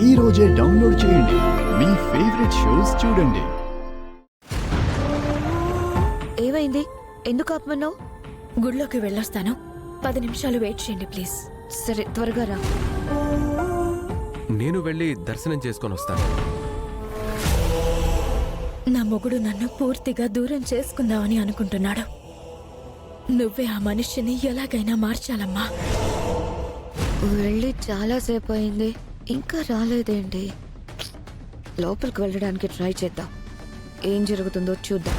ఈ రోజే డౌన్లోడ్ చేయండి. మీ ఫేవరెట్ షోస్ చూడండి. ఏమైంది? ఎందుకు ఆపమన్నావు? గుడిలోకి వెళ్ళొస్తాను. 10 నిమిషాలు వెయిట్ చేయండి ప్లీజ్. సరే, త్వరగా రా. నేను వెళ్ళి దర్శనం చేసుకొని వస్తాను. నా మొగుడు నన్ను పూర్తిగా దూరం చేసుకుందామని అనుకుంటున్నాడు. నువ్వే ఆ మనిషిని ఎలాగైనా మార్చాలమ్మా. వెళ్ళి చాలాసేపు అయింది, ఇంకా రాలేదేంటి? లోపలికి వెళ్ళడానికి ట్రై చేద్దాం. ఏం జరుగుతుందో చూద్దాం.